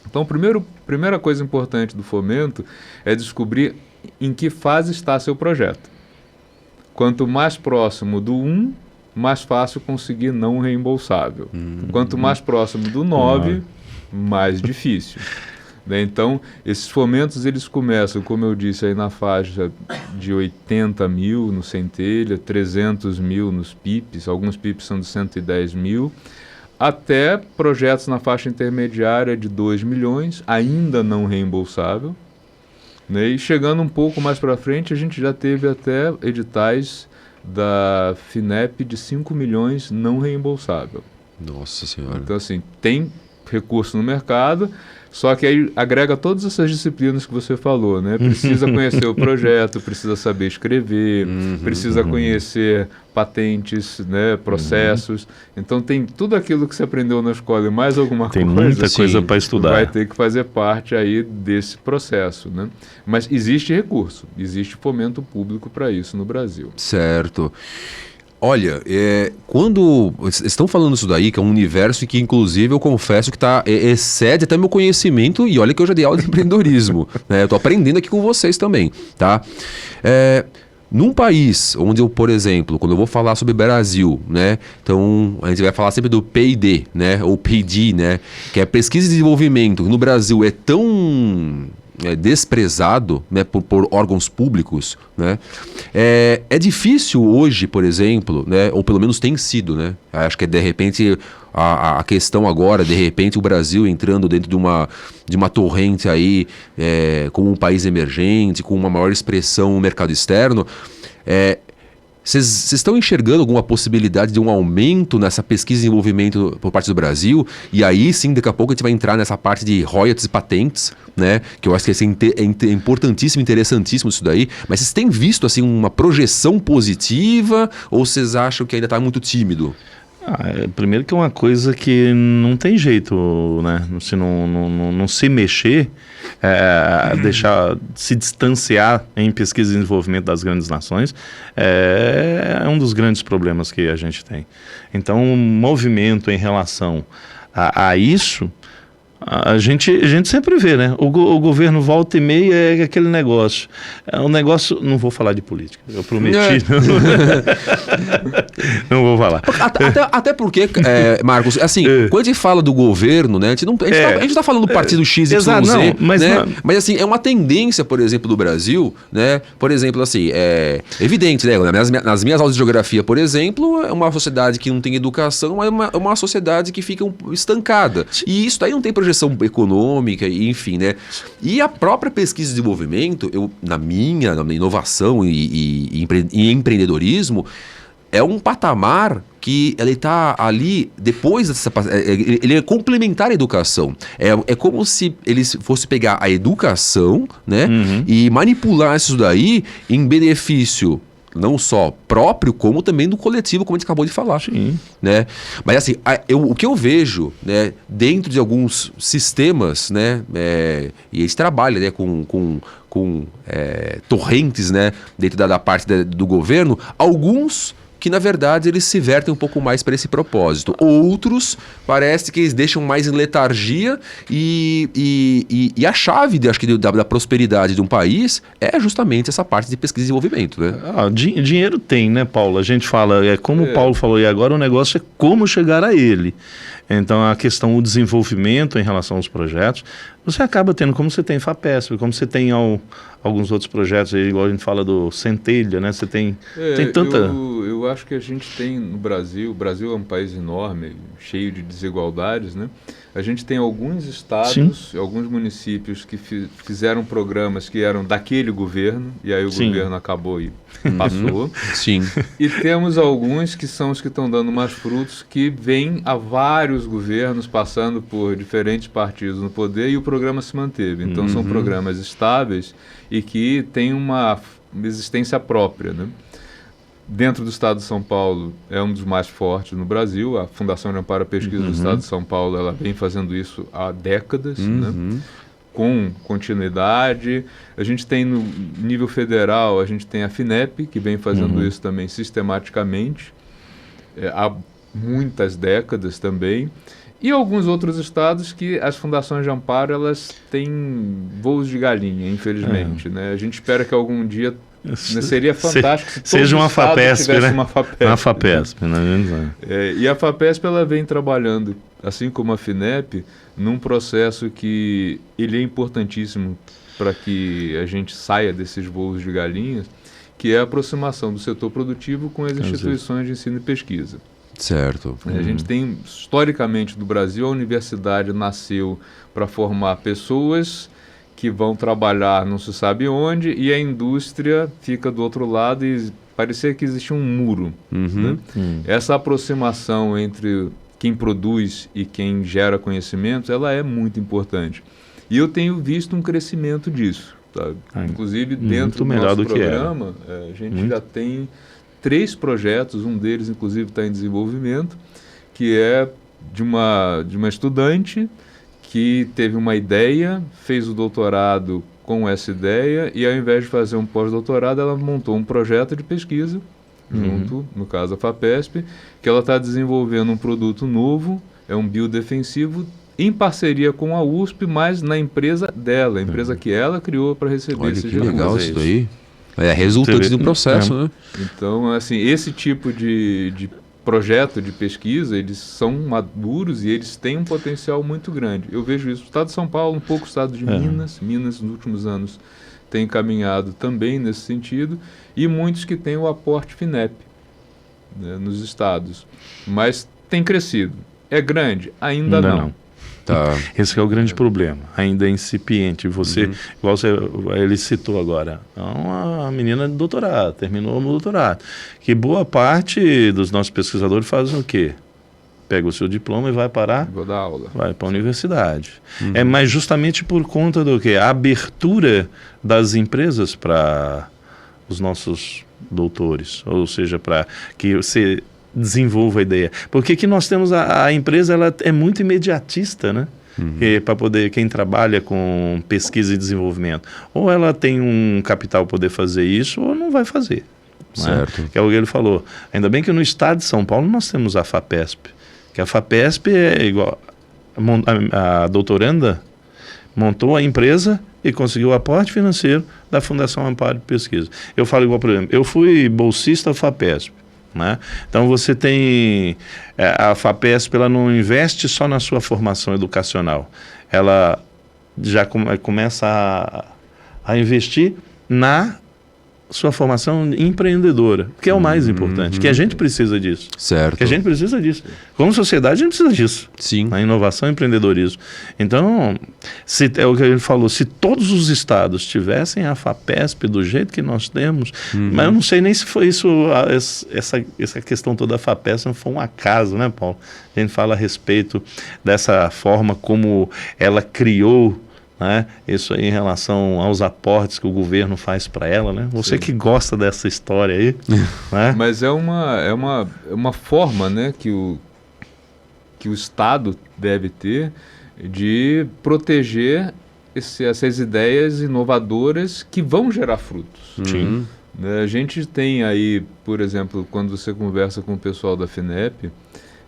Então, primeira coisa importante do fomento é descobrir em que fase está seu projeto. Quanto mais próximo do 1, mais fácil conseguir não reembolsável. Quanto mais próximo do 9, mais difícil. Né? Então, esses fomentos, eles começam, como eu disse, aí na faixa de 80 mil no Centelha, 300 mil nos PIPs, alguns PIPs são de 110 mil, até projetos na faixa intermediária de 2 milhões, ainda não reembolsável. Né? E chegando um pouco mais para frente, a gente já teve até editais da FINEP de 5 milhões não reembolsável. Nossa Senhora. Então, assim, tem recurso no mercado, só que aí agrega todas essas disciplinas que você falou, né? Precisa conhecer o projeto, precisa saber escrever, precisa conhecer patentes, né? Processos. Então tem tudo aquilo que você aprendeu na escola e mais alguma coisa. Tem muita coisa para estudar. Vai ter que fazer parte aí desse processo, né? Mas existe recurso, existe fomento público para isso no Brasil. Certo. Olha, quando estão falando isso daí, que é um universo que, inclusive, eu confesso que excede até meu conhecimento, e olha que eu já dei aula de empreendedorismo, né? Eu estou aprendendo aqui com vocês também, tá? Num país onde eu, por exemplo, quando eu vou falar sobre Brasil, né? Então, a gente vai falar sempre do P&D, né? Ou PD, né? Que é pesquisa e desenvolvimento, que no Brasil é tão desprezado, né, por órgãos públicos, né? É difícil hoje, por exemplo, né, ou pelo menos tem sido, né? Acho que de repente a questão agora, de repente o Brasil entrando dentro de uma torrente aí, como um país emergente, com uma maior expressão no mercado externo, vocês estão enxergando alguma possibilidade de um aumento nessa pesquisa e desenvolvimento por parte do Brasil? E aí sim, daqui a pouco a gente vai entrar nessa parte de royalties e patentes, né? Que eu acho que é importantíssimo, interessantíssimo isso daí. Mas vocês têm visto assim uma projeção positiva ou vocês acham que ainda está muito tímido? Primeiro que é uma coisa que não tem jeito, né? Se não se mexer, deixar se distanciar em pesquisa e desenvolvimento das grandes nações é um dos grandes problemas que a gente tem. Então, um movimento em relação a isso, a gente sempre vê, né? O governo volta e meia é aquele negócio. É um negócio... Não vou falar de política, eu prometi. Não vou falar. Até porque, Marcos, assim, quando a gente fala do governo, né? A gente não tá falando do partido X, Y, exato, Z, não, mas, né? Mas assim, é uma tendência, por exemplo, do Brasil, né? Por exemplo, assim, é evidente, né? Nas minhas aulas de geografia, por exemplo, é uma sociedade que não tem educação, é uma sociedade que fica estancada. E isso aí não tem projeção econômica, enfim, né? E a própria pesquisa e desenvolvimento, na inovação e empreendedorismo, é um patamar que ele está ali depois dessa... Ele é complementar à educação. É como se ele fosse pegar a educação, né? E manipular isso daí em benefício não só próprio, como também do coletivo, como a gente acabou de falar. Sim. Né? Mas assim, o que eu vejo, né, dentro de alguns sistemas, né, e a gente trabalha, né, com torrentes, né, dentro da parte do governo, alguns que na verdade eles se vertem um pouco mais para esse propósito. Outros, parece que eles deixam mais em letargia e a chave, acho que, da prosperidade de um país é justamente essa parte de pesquisa e desenvolvimento, né? Dinheiro tem, né, Paulo? A gente fala, como o Paulo falou, e agora o negócio é como chegar a ele. Então, a questão do desenvolvimento em relação aos projetos, você acaba tendo, como você tem FAPESP, como você tem alguns outros projetos, igual a gente fala do Centelha, né? Você tem tanta... Eu acho que a gente tem no Brasil, o Brasil é um país enorme, cheio de desigualdades, né? A gente tem alguns estados, alguns municípios que fizeram programas que eram daquele governo, e aí o governo acabou e passou. Sim. E temos alguns que são os que estão dando mais frutos, que vêm a vários governos, passando por diferentes partidos no poder, e o programa se manteve. Então são programas estáveis e que têm uma existência própria, né? Dentro do estado de São Paulo é um dos mais fortes no Brasil. A Fundação de Amparo à Pesquisa do estado de São Paulo, ela vem fazendo isso há décadas, né? com continuidade. A gente tem no nível federal, a gente tem a FINEP, que vem fazendo isso também sistematicamente, há muitas décadas também. E alguns outros estados que as fundações de amparo, elas têm voos de galinha, infelizmente. Né? A gente espera que algum dia... Seria fantástico se seja uma FAPESP, né? Uma FAPESP. Uma FAPESP, né? E a FAPESP, ela vem trabalhando, assim como a FINEP, num processo que ele é importantíssimo para que a gente saia desses voos de galinhas, que é a aproximação do setor produtivo com as instituições de ensino e pesquisa. Certo. A gente tem, historicamente, do Brasil, a universidade nasceu para formar pessoas que vão trabalhar não se sabe onde, e a indústria fica do outro lado e parecia que existia um muro. Né? Essa aproximação entre quem produz e quem gera conhecimento, ela é muito importante. E eu tenho visto um crescimento disso. Tá? Inclusive, dentro do nosso programa, a gente já tem 3 projetos, um deles, inclusive, está em desenvolvimento, que é de uma estudante que teve uma ideia, fez o doutorado com essa ideia e, ao invés de fazer um pós-doutorado, ela montou um projeto de pesquisa, junto, no caso, a FAPESP, que ela está desenvolvendo um produto novo, é um biodefensivo, em parceria com a USP, mas na empresa dela, a empresa que ela criou para receber esse recurso. Olha, que legal isso daí. É resultante do processo, né? Então, assim, esse tipo de projeto de pesquisa, eles são maduros e eles têm um potencial muito grande. Eu vejo isso no estado de São Paulo, um pouco no estado de Minas. Minas, nos últimos anos, tem caminhado também nesse sentido, e muitos que têm o aporte FINEP, né, nos estados. Mas tem crescido. É grande? Ainda não. Tá. Esse é o grande problema, ainda é incipiente. Você, igual ele citou agora, é uma menina de doutorado, terminou o doutorado, que boa parte dos nossos pesquisadores fazem o quê? Pega o seu diploma e vai parar? Vou dar aula. Vai para a universidade. Mas justamente por conta do quê? A abertura das empresas para os nossos doutores, ou seja, para que você desenvolva a ideia. Porque que nós temos a empresa, ela é muito imediatista, né? Para poder, quem trabalha com pesquisa e desenvolvimento, ou ela tem um capital para poder fazer isso, ou não vai fazer. Certo. Né? Que é o que ele falou. Ainda bem que no estado de São Paulo nós temos a FAPESP, que a FAPESP é igual, a doutoranda montou a empresa e conseguiu o aporte financeiro da Fundação Amparo de Pesquisa. Eu falo igual, por exemplo, eu fui bolsista FAPESP. Né? Então você tem a FAPESP, ela não investe só na sua formação educacional, ela já começa a investir na sua formação empreendedora, que é o mais importante, que a gente precisa disso. Certo. Que a gente precisa disso. Como sociedade, a gente precisa disso. Sim. A inovação e empreendedorismo. Então, é o que ele falou, se todos os estados tivessem a FAPESP do jeito que nós temos, mas eu não sei nem se foi isso, essa questão toda da FAPESP não foi um acaso, né, Paulo? A gente fala a respeito dessa forma como ela criou, né, isso aí em relação aos aportes que o governo faz para ela, né? Você que gosta dessa história aí, né? Mas é uma forma, né, que o Estado deve ter de proteger essas ideias inovadoras que vão gerar frutos. Sim. A gente tem aí, por exemplo, quando você conversa com o pessoal da FINEP,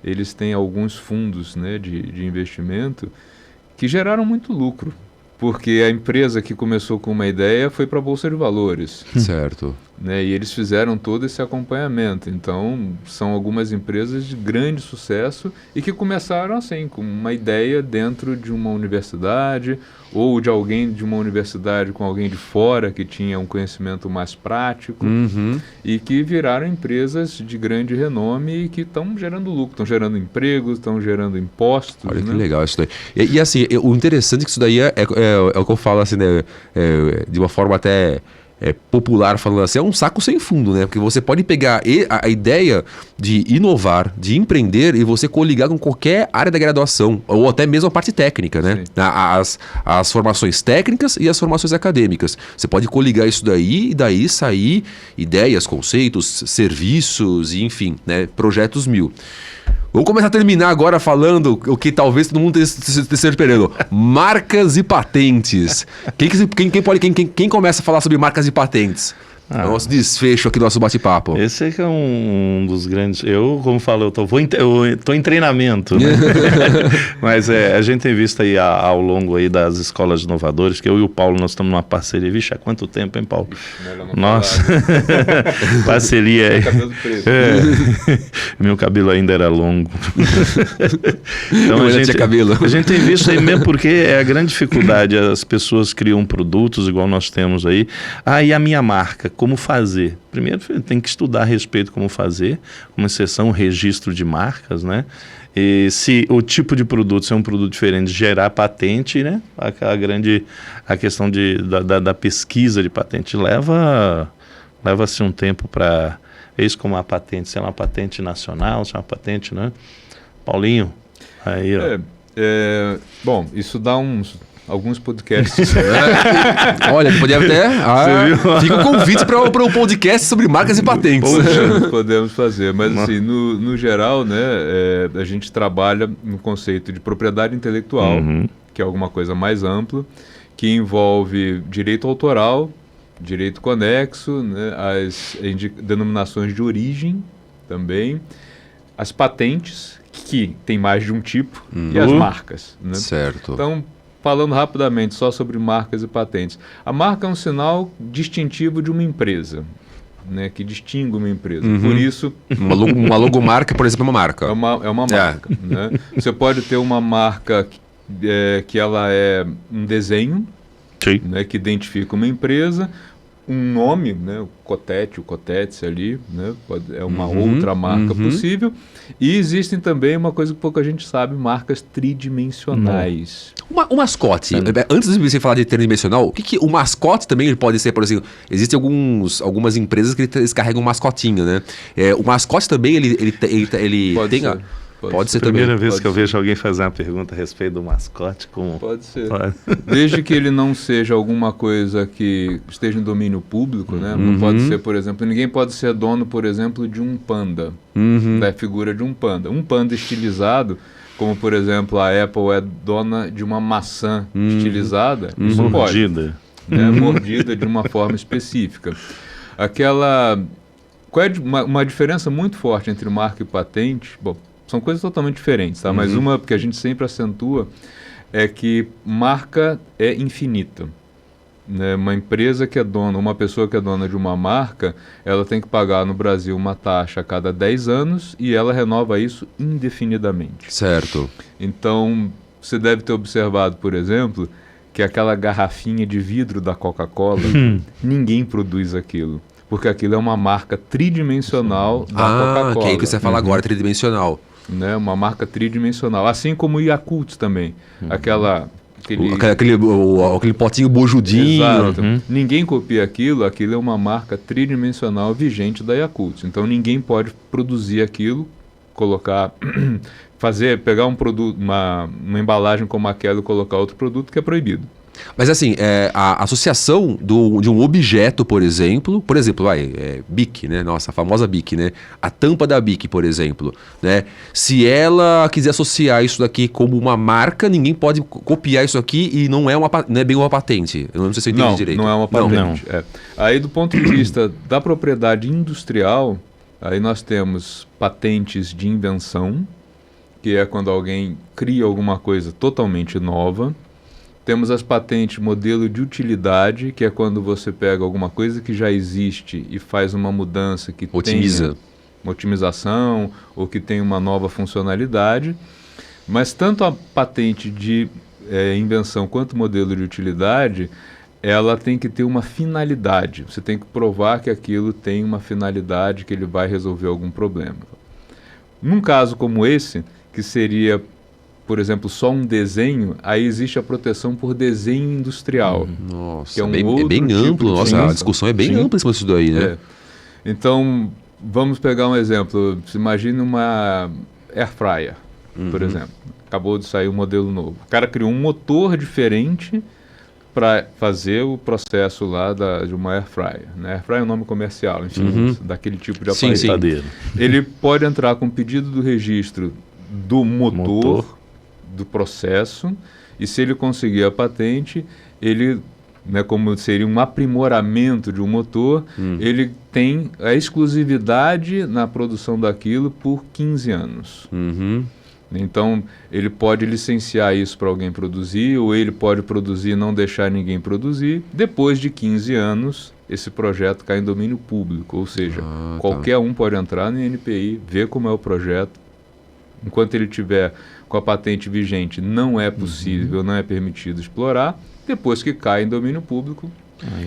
eles têm alguns fundos, né, de investimento que geraram muito lucro. Porque a empresa que começou com uma ideia foi para a Bolsa de Valores. Certo. Né? E eles fizeram todo esse acompanhamento. Então, são algumas empresas de grande sucesso e que começaram assim, com uma ideia dentro de uma universidade ou de alguém de uma universidade com alguém de fora que tinha um conhecimento mais prático e que viraram empresas de grande renome e que estão gerando lucro, estão gerando empregos, estão gerando impostos. Olha, né? que legal isso daí. E assim, o interessante é que isso daí é o que eu falo assim, né, de uma forma até popular, falando assim, é um saco sem fundo, né? Porque você pode pegar a ideia de inovar, de empreender e você coligar com qualquer área da graduação, ou até mesmo a parte técnica, né? As formações técnicas e as formações acadêmicas. Você pode coligar isso daí e daí sair ideias, conceitos, serviços, enfim, né? Projetos mil. Vamos começar a terminar agora falando o que talvez todo mundo esteja esperando. Marcas e patentes. Quem começa a falar sobre marcas e patentes? É o nosso desfecho aqui do nosso bate-papo. Esse é que é um dos grandes... Eu, como falo, eu tô em treinamento, né? Mas a gente tem visto aí ao longo aí das escolas de inovadores, que eu e o Paulo, nós estamos numa parceria. Vixe, há quanto tempo, hein, Paulo? Nossa, parceria aí. Cabelo preto. Meu cabelo ainda era longo. Então a gente tem visto aí mesmo, porque é a grande dificuldade. As pessoas criam produtos, igual nós temos aí. E a minha marca? Como fazer? Primeiro tem que estudar a respeito como fazer, como exceção, registro de marcas, né? E se o tipo de produto, se é um produto diferente, gerar patente, né? A questão da pesquisa de patente leva-se um tempo para... Isso como a patente, se é uma patente nacional, se é uma patente, né? Paulinho, aí, ó. Bom, isso dá alguns podcasts. Olha, podia até... fica o convite para um podcast sobre marcas e patentes. Podemos fazer, mas assim, no geral, né, a gente trabalha no conceito de propriedade intelectual, que é alguma coisa mais ampla, que envolve direito autoral, direito conexo, né, as denominações de origem também, as patentes, que tem mais de um tipo, e as marcas. Né? Certo. Então, falando rapidamente só sobre marcas e patentes. A marca é um sinal distintivo de uma empresa, né, que distingue uma empresa. Por isso... Uma logomarca, por exemplo, é uma marca. É uma marca. Né? Você pode ter uma marca que ela é um desenho, né, que identifica uma empresa, um nome, né, o Cotetse ali, né, é uma outra marca possível. E existem também uma coisa que pouca gente sabe, marcas tridimensionais. O mascote, antes de você falar de tridimensional, o mascote também pode ser, por exemplo, existem algumas empresas que eles carregam um mascotinho, né? O mascote também, ele tem... Pode ser também. Primeira vez que eu vejo alguém fazer uma pergunta a respeito do mascote. Pode ser. Desde que ele não seja alguma coisa que esteja em domínio público, né? Não pode ser, por exemplo, ninguém pode ser dono, por exemplo, de um panda, da figura de um panda. Um panda estilizado, como por exemplo a Apple é dona de uma maçã estilizada, isso mordida. Pode. Né? Mordida de uma forma específica. Qual é uma diferença muito forte entre marca e patente? Bom, são coisas totalmente diferentes, tá? Mas uma que a gente sempre acentua é que marca é infinita. Né? Uma empresa que é dona, uma pessoa que é dona de uma marca, ela tem que pagar no Brasil uma taxa a cada 10 anos e ela renova isso indefinidamente. Certo. Então, você deve ter observado, por exemplo, que aquela garrafinha de vidro da Coca-Cola, ninguém produz aquilo. Porque aquilo é uma marca tridimensional da Coca-Cola. Que é o que você fala agora, tridimensional. Né, uma marca tridimensional, assim como o Yakult também, aquele potinho bojudinho. Exato. Ninguém copia aquilo é uma marca tridimensional vigente da Yakult. Então ninguém pode produzir aquilo, pegar um produto, uma embalagem como aquela e colocar outro produto que é proibido. Mas assim, a associação de um objeto, por exemplo, Bic, né? Nossa, a famosa Bic, né? A tampa da Bic, por exemplo, né? Se ela quiser associar isso daqui como uma marca, ninguém pode copiar isso aqui e não é bem uma patente. Eu não sei se eu entendi direito. Não é uma patente. Não. Aí, do ponto de vista da propriedade industrial, aí nós temos patentes de invenção, que é quando alguém cria alguma coisa totalmente nova. Temos as patentes modelo de utilidade, que é quando você pega alguma coisa que já existe e faz uma mudança que tenha uma otimização ou que tem uma nova funcionalidade. Mas tanto a patente de invenção quanto o modelo de utilidade, ela tem que ter uma finalidade. Você tem que provar que aquilo tem uma finalidade, que ele vai resolver algum problema. Num caso como esse, que seria, por exemplo, só um desenho, aí existe a proteção por desenho industrial. Nossa, que é bem amplo. Nossa, a discussão é bem ampla em cima disso daí, né? Então, vamos pegar um exemplo. Você imagina uma air fryer, por exemplo. Acabou de sair um modelo novo. O cara criou um motor diferente para fazer o processo lá de uma air fryer. Né? Air fryer é um nome comercial, enfim, daquele tipo de aparelho. Sim. Ele pode entrar com pedido do registro do motor, do processo, e se ele conseguir a patente, ele, né, como seria um aprimoramento de um motor, ele tem a exclusividade na produção daquilo por 15 anos. Então, ele pode licenciar isso para alguém produzir, ou ele pode produzir e não deixar ninguém produzir. Depois de 15 anos, esse projeto cai em domínio público, ou seja, qualquer um pode entrar no INPI, ver como é o projeto. Enquanto ele tiver com a patente vigente, não é possível, não é permitido explorar. Depois que cai em domínio público,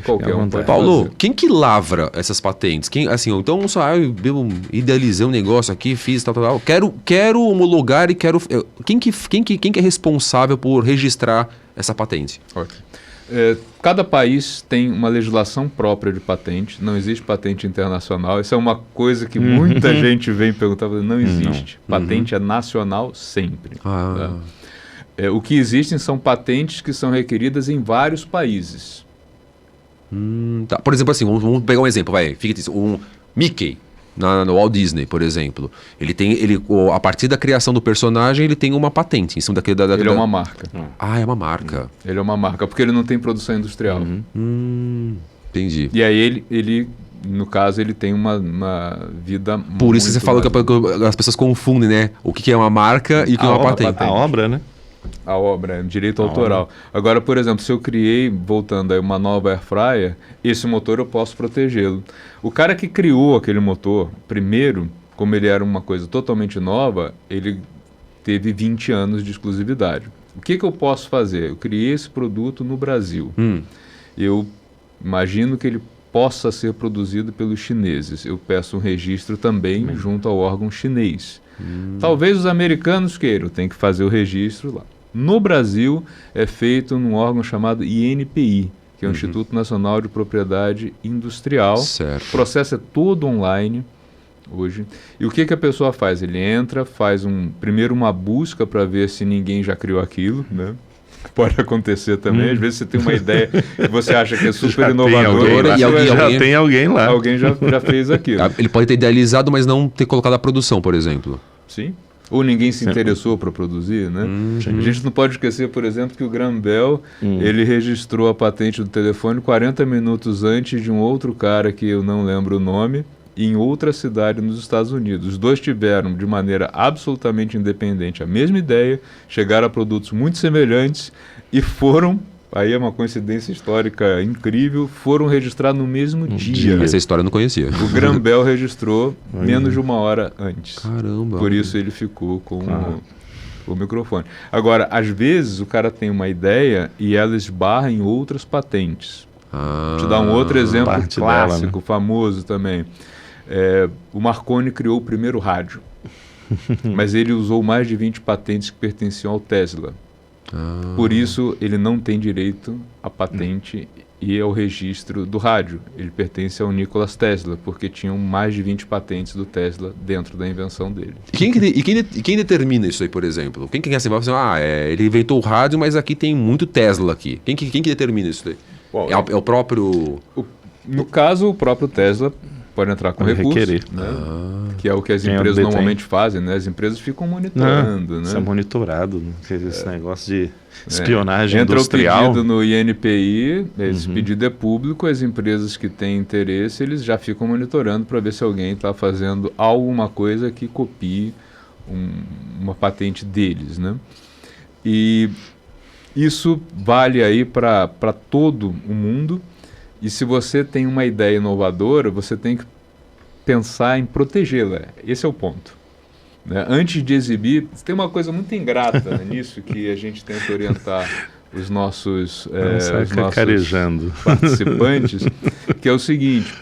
qualquer um pode Paulo, fazer. quem que lavra essas patentes? Quem, assim, então eu idealizei um negócio aqui, fiz tal. Quero homologar e quero... Quem que é responsável por registrar essa patente? Ótimo. Cada país tem uma legislação própria de patente, não existe patente internacional. Isso é uma coisa que muita gente vem perguntar, não existe. Patente é nacional sempre. Tá? O que existem são patentes que são requeridas em vários países. Tá. Por exemplo, assim, vamos pegar um exemplo, um Mickey, no Walt Disney, por exemplo. A partir da criação do personagem, ele tem uma patente em cima daquele... Ele é uma marca. É uma marca. Ele é uma marca, porque ele não tem produção industrial. Entendi. E aí ele, no caso, ele tem uma vida Por isso você falou que as pessoas confundem, né? O que é uma marca e o que é uma patente. A obra, né? A obra, direito autoral. Agora, por exemplo, se eu criei, voltando aí, uma nova air fryer, esse motor eu posso protegê-lo. O cara que criou aquele motor, primeiro, como ele era uma coisa totalmente nova, ele teve 20 anos de exclusividade. O que eu posso fazer? Eu criei esse produto no Brasil. Eu imagino que ele possa ser produzido pelos chineses. Eu peço um registro também junto ao órgão chinês. Talvez os americanos queiram, tem que fazer o registro lá. No Brasil, é feito num órgão chamado INPI, que é o Instituto Nacional de Propriedade Industrial. Certo. O processo é todo online hoje. E o que a pessoa faz? Ele entra, faz primeiro uma busca para ver se ninguém já criou aquilo, né? Pode acontecer também. Às vezes você tem uma ideia que você acha que é super inovadora Já tem alguém lá. Alguém já fez aquilo. Ele pode ter idealizado, mas não ter colocado a produção, por exemplo. Sim. Ou ninguém se interessou para produzir, né? A gente não pode esquecer, por exemplo, que o Graham Bell, ele registrou a patente do telefone 40 minutos antes de um outro cara que eu não lembro o nome, em outra cidade nos Estados Unidos. Os dois tiveram, de maneira absolutamente independente, a mesma ideia, chegaram a produtos muito semelhantes e foram, aí é uma coincidência histórica incrível, foram registrar no mesmo dia. Essa história eu não conhecia. O Graham Bell registrou menos de 1 hora antes. Caramba. Por isso ele ficou com o microfone. Agora, às vezes o cara tem uma ideia e ela esbarra em outras patentes. Vou te dar um outro exemplo clássico, dela, né? Famoso também. O Marconi criou o primeiro rádio, mas ele usou mais de 20 patentes que pertenciam ao Tesla. Por isso, ele não tem direito à patente e ao registro do rádio. Ele pertence ao Nikola Tesla, porque tinham mais de 20 patentes do Tesla dentro da invenção dele. E quem determina isso aí, por exemplo? Quem assim, vai falar, ele inventou o rádio, mas aqui tem muito Tesla aqui. Quem que determina isso aí? É o próprio... No caso, o próprio Tesla pode entrar com recurso, né? Que é o que as empresas normalmente fazem, né? As empresas ficam monitorando, né? Isso é monitorado, esse negócio de espionagem industrial. Entra o pedido no INPI, esse pedido é público, as empresas que têm interesse, eles já ficam monitorando para ver se alguém está fazendo alguma coisa que copie uma patente deles, né? E isso vale aí para todo o mundo. E se você tem uma ideia inovadora, você tem que pensar em protegê-la. Esse é o ponto. Né? Antes de exibir, tem uma coisa muito ingrata nisso que a gente tenta orientar os nossos participantes, que é o seguinte: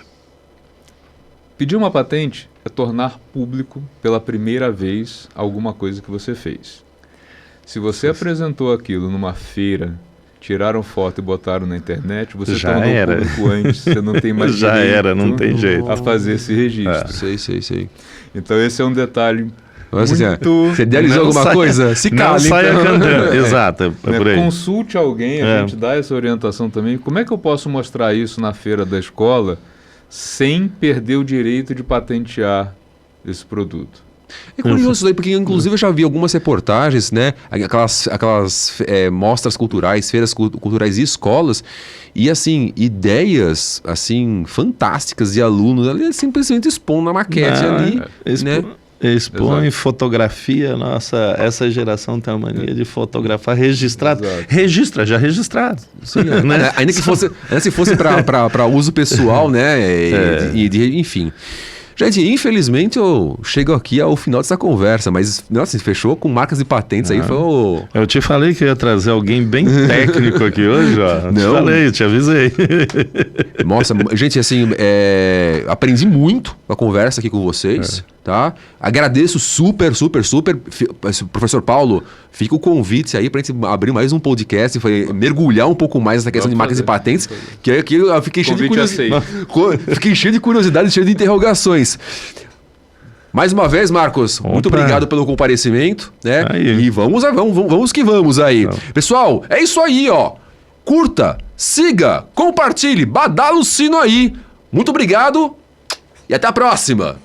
pedir uma patente é tornar público pela primeira vez alguma coisa que você fez. Se você apresentou aquilo numa feira, tiraram foto e botaram na internet, você já tornou era público antes, você não tem mais já direito era, não tem jeito a fazer esse registro. Sei. Então esse é um detalhe Nossa, muito... Você idealizou alguma coisa? Se cala, não saia cantando. Exato, é por aí. Consulte alguém, a gente dá essa orientação também. Como é que eu posso mostrar isso na feira da escola sem perder o direito de patentear esse produto? É curioso isso daí, porque inclusive eu já vi algumas reportagens, né? Aquelas mostras culturais, feiras culturais e escolas, e assim, ideias assim, fantásticas de alunos ali simplesmente expondo na maquete ali, né? Expõe fotografia, nossa, essa geração tem a mania de fotografar registrado. Registra, já registrado. Sim, né? Ainda se fosse para uso pessoal, né? Enfim. Gente, infelizmente eu chego aqui ao final dessa conversa, mas nossa, fechou com marcas e patentes aí, foi o... Eu te falei que eu ia trazer alguém bem técnico aqui hoje, ó. Eu te avisei. Nossa, gente, assim, aprendi muito com a conversa aqui com vocês, tá? Agradeço super. Professor Paulo, fica o convite aí pra gente abrir mais um podcast, foi mergulhar um pouco mais nessa questão de marcas e patentes, que aqui eu fiquei cheio de curiosidade. Fiquei cheio de curiosidade, cheio de interrogações. Mais uma vez, Marcos, muito obrigado pelo comparecimento, né? Aí. E vamos que vamos aí. Então. Pessoal, é isso aí, ó. Curta, siga, compartilhe, badala o sino aí. Muito obrigado e até a próxima.